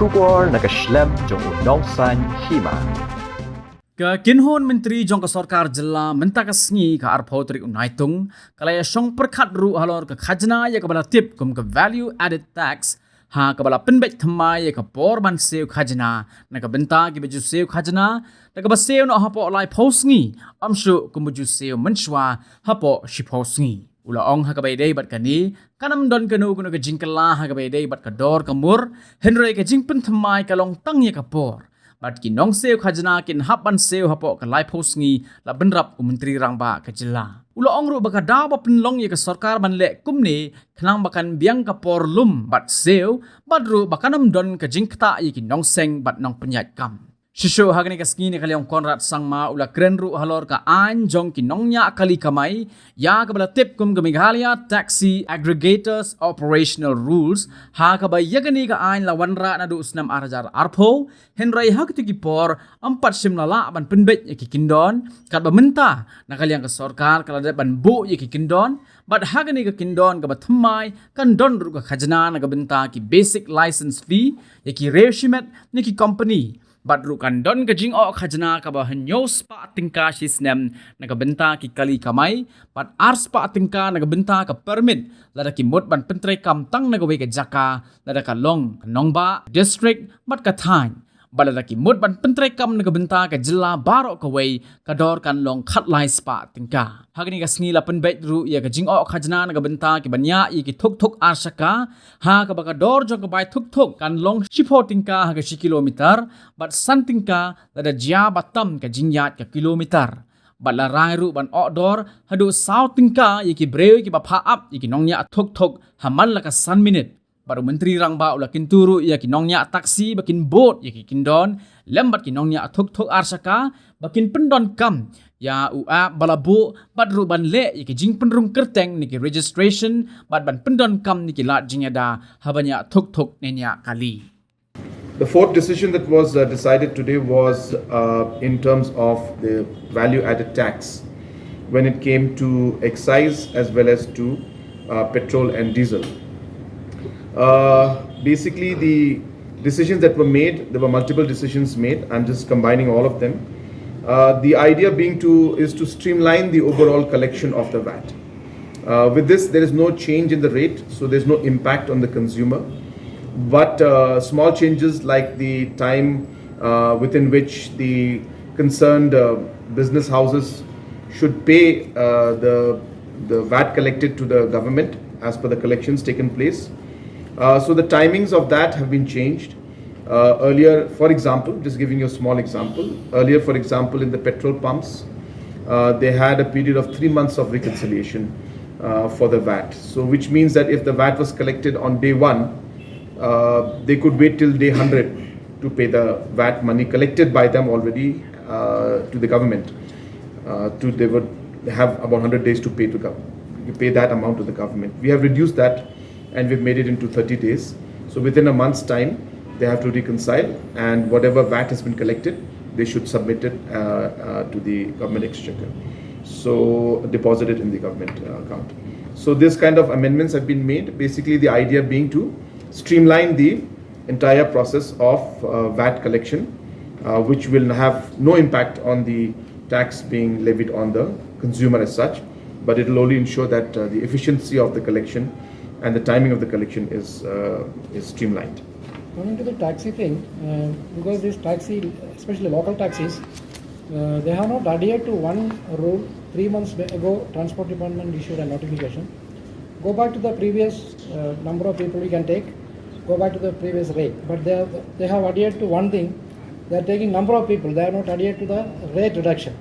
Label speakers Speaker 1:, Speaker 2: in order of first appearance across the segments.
Speaker 1: Shukar nakaslem jong unongsan Hima.
Speaker 2: Ke kinhon menteri jong ke Sorkar jela mentaka sngi ke arpau trik unaitung kalaya song perkat ru halor ke Khajna ya ke bala tip kum ke value added tax ha ke bala Pynthymmai ya ke por ban seu Khajna na ke benta ki baju seu Khajna na ke baseu no hapo lai posngi amshu kum baju seu menshwa hapo shi posngi ula ong ha ke bai dei bat kani kanam don kanu kuno ke jingkala ha ke bai dei bat ke dor ke mur henry ke jing Pynthymmai ka long tang ya ke por Bat ki nong seo Khajna kin hapan seo hapo ka lai posngi la benrap menteri rangba ke jela. Ulo ongru baka daw ba penlong ye ke Sorkar ban le kumni khnang bakan biang ka por lum bat seo badru bakanam don ke jingkta ye ki nong seng bat nong penyat kam. Shisho hagni ka skini kaliong Conrad sangma ula krenru halor ka an jong ki nongnya kali kamai ya ka bala tip kum ke Meghalaya taxi aggregators operational rules ha ka ba yagani ka an la wanra na du usnam arajar arpo henry hak tu ki por ampat simlala ban penbet ye ki kindon kat ba menta na kaliang ka Sorkar kala de ban bu ye ki kindon bat hagani ka kindon ka ba thammai kan don ru ka Khajna na ka benta ki basic license fee ye ki regimet ni ki company Bat rukan don ke jing o Khajna ka ba hanyo spa tingka sisnem na ka benta ki kali kamai bat ars pa tingka na ka benta ka permit lada ki mot ban pentre kam tang na ka we ka Shaka lada ka long nongba district bat ka thain balada ki mot ban pentre kam na ka benta ka jilla baro ka we ka dor kan long khat lai spa tingka hagni ka sngi la penbet ru ya ka jing o Khajna na ka benta ki banya i ki thuk ar Shaka ha ka ba ka dor jong ka bai thuk kan long shipo tingka ha ka shi kilometer bat san tingka lada jia batam ka jingyat ka kilometer bat la rai ru ban outdoor hadu south tingka ye ki breu ki ba pha up ye ki nongnya thuk haman la ka san minute baru menteri rangba ula Kyntu ya ki nongnya taksi bakin boat ya ki kindon lembat ki nongnya thuk ar Shaka bakin pendon kam ya ua balabu badru ban le ya ki jing penrung kerteng ni ki registration bat ban pendon kam ni ki lat jingada habanya thuk nenya kali.
Speaker 3: The fourth decision that was decided today was in terms of the value added tax when it came to excise as well as to petrol and diesel. Basically, the decisions that were made, there were multiple decisions made. I'm just combining all of them. The idea is to streamline the overall collection of the VAT. With this, there is no change in the rate, so there's no impact on the consumer. But small changes like the time within which the concerned business houses should pay the VAT collected to the government as per the collections taken place. So the timings of that have been changed. Earlier, for example, just giving you a small example, earlier, for example, in the petrol pumps, they had a period of 3 months of reconciliation for the VAT. So which means that if the VAT was collected on day 1, they could wait till day 100 to pay the VAT money collected by them already to the government. They would have about 100 days to pay that amount to the government. We have reduced that and we've made it into 30 days. So within a month's time, they have to reconcile, and whatever VAT has been collected, they should submit it to the government exchequer. So deposit it in the government account. So this kind of amendments have been made. Basically, the idea being to streamline the entire process of VAT collection, which will have no impact on the tax being levied on the consumer as such, but it will only ensure that the efficiency of the collection and the timing of the collection is streamlined.
Speaker 4: Coming to the taxi thing, because this taxi, especially local taxis, they have not adhered to one rule. 3 months ago, Transport Department issued a notification. Go back to the previous number of people we can take, go back to the previous rate. But they have adhered to one thing. They are taking number of people. They have not adhered to the rate reduction.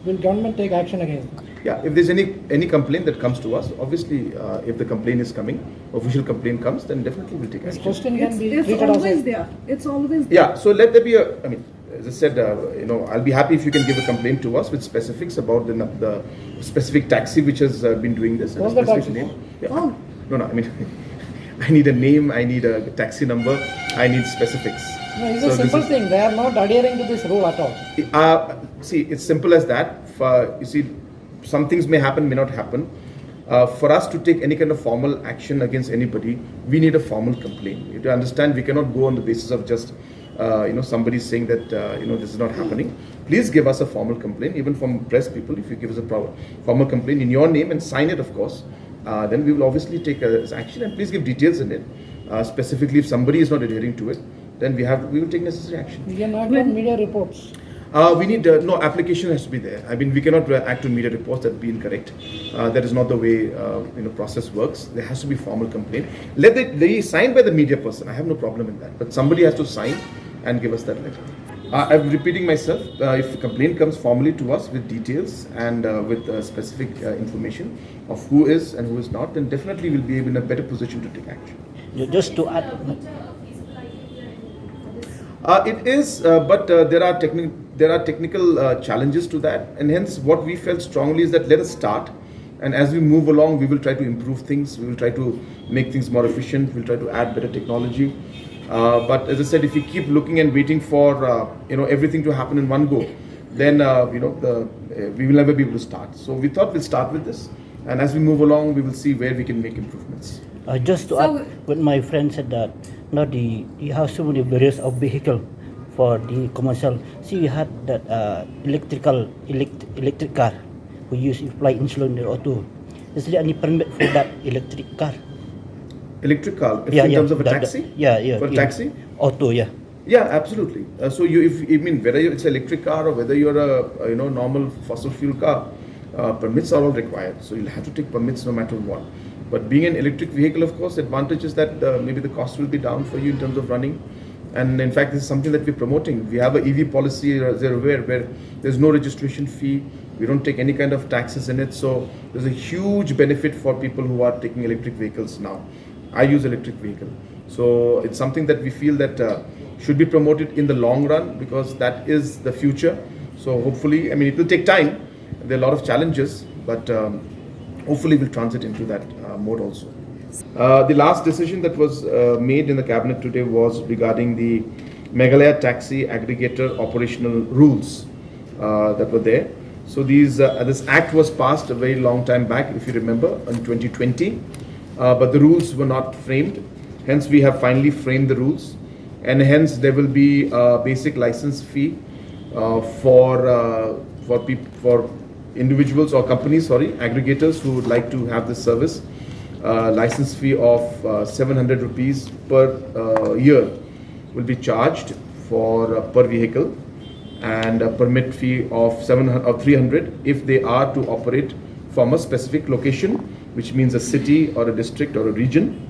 Speaker 4: Will government take action against them?
Speaker 3: Yeah, if there's any complaint that comes to us, obviously, if the complaint is coming, official complaint comes, then definitely we'll take
Speaker 4: This
Speaker 3: action.
Speaker 4: question can be
Speaker 5: It's
Speaker 4: treated
Speaker 5: always
Speaker 4: as
Speaker 5: there. It's always there.
Speaker 3: Yeah, so let there be as I said, I'll be happy if you can give a complaint to us with specifics about the specific taxi which has been doing this.
Speaker 4: All
Speaker 3: and a
Speaker 4: the
Speaker 3: specific
Speaker 4: taxis?
Speaker 3: name. Yeah.
Speaker 5: Oh.
Speaker 3: No, I mean, I need a name, I need a taxi number, I need specifics.
Speaker 4: No, it's
Speaker 3: So
Speaker 4: a
Speaker 3: this
Speaker 4: simple
Speaker 3: is-
Speaker 4: thing. They are not adhering to this rule at all.
Speaker 3: See, it's simple as that. You see, some things may happen, may not happen. For us to take any kind of formal action against anybody, we need a formal complaint. You have to understand, we cannot go on the basis of just somebody saying that this is not happening. Please give us a formal complaint, even from press people. If you give us a formal complaint in your name and sign it, of course, then we will obviously take action, and please give details in it. Specifically, if somebody is not adhering to it, then we will take necessary action.
Speaker 4: We can act on media reports.
Speaker 3: We need no application has to be there. I mean, we cannot act on media reports that be incorrect. That is not the way process works. There has to be formal complaint. Let it be signed by the media person. I have no problem in that. But somebody has to sign and give us that letter. I'm repeating myself. If a complaint comes formally to us with details and with specific information of who is and who is not, then definitely we'll be in a better position to take action.
Speaker 5: Just to add,
Speaker 3: it is, but there are technical challenges to that, and hence what we felt strongly is that let us start, and as we move along, we will try to improve things. We will try to make things more efficient. We'll try to add better technology. But as I said, if we keep looking and waiting for everything to happen in one go, then we will never be able to start. So we thought we'll start with this, and as we move along, we will see where we can make improvements.
Speaker 5: just to add, what my friend said that now you have so many various of vehicle for the commercial. See, we had that electric car we use to fly insulin or auto. Is there any permit for that electric car?
Speaker 3: Electric car, in terms of a taxi? For a taxi?
Speaker 5: Auto, yeah.
Speaker 3: Yeah, absolutely. So whether it's an electric car or whether you're a normal fossil fuel car, permits are all required. So you'll have to take permits no matter what. But being an electric vehicle, of course, the advantage is that maybe the cost will be down for you in terms of running. And in fact, this is something that we're promoting. We have an EV policy, as you're aware, where there's no registration fee. We don't take any kind of taxes in it. So there's a huge benefit for people who are taking electric vehicles now. I use electric vehicle. So it's something that we feel that should be promoted in the long run, because that is the future. So hopefully, it will take time. There are a lot of challenges, but hopefully we'll transit into that mode also. The last decision that was made in the cabinet today was regarding the Meghalaya taxi aggregator operational rules that were there. So this act was passed a very long time back, if you remember, in 2020, but the rules were not framed. Hence, we have finally framed the rules, and hence there will be a basic license fee for individuals or companies, aggregators who would like to have this service. License fee of 700 rupees per year will be charged for per vehicle, and a permit fee of 300 if they are to operate from a specific location, which means a city or a district or a region.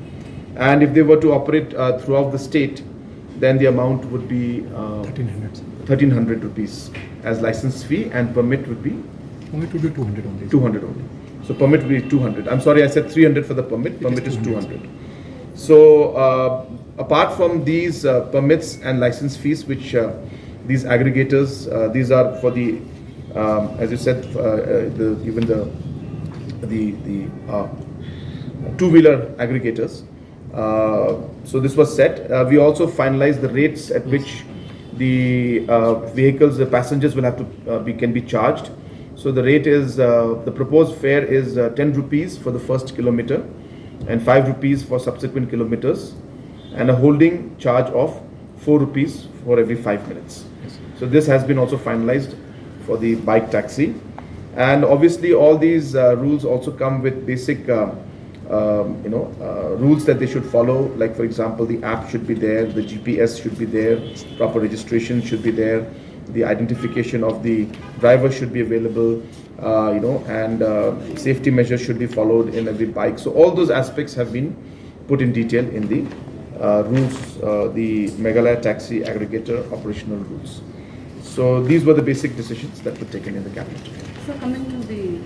Speaker 3: And if they were to operate throughout the state, then the amount would be 1300 rupees as license fee, and permit would be?
Speaker 6: Permit would be 200 only.
Speaker 3: 200 only. So permit will be 200. I'm sorry, I said 300 for the permit. Permit is 200. So apart from these permits and license fees, which these aggregators, these are for the, as you said, even the two-wheeler aggregators. So this was set. We also finalized the rates at which the vehicles, the passengers will have to can be charged. So the rate is, the proposed fare is 10 rupees for the first kilometer and 5 rupees for subsequent kilometers, and a holding charge of 4 rupees for every 5 minutes. So this has been also finalized for the bike taxi. And obviously all these rules also come with basic rules that they should follow. Like, for example, the app should be there, the GPS should be there, proper registration should be there, the identification of the driver should be available, and safety measures should be followed in every bike. So all those aspects have been put in detail in the rules, the Meghalaya taxi aggregator operational rules. So these were the basic decisions that were taken in the cabinet.
Speaker 7: So coming to the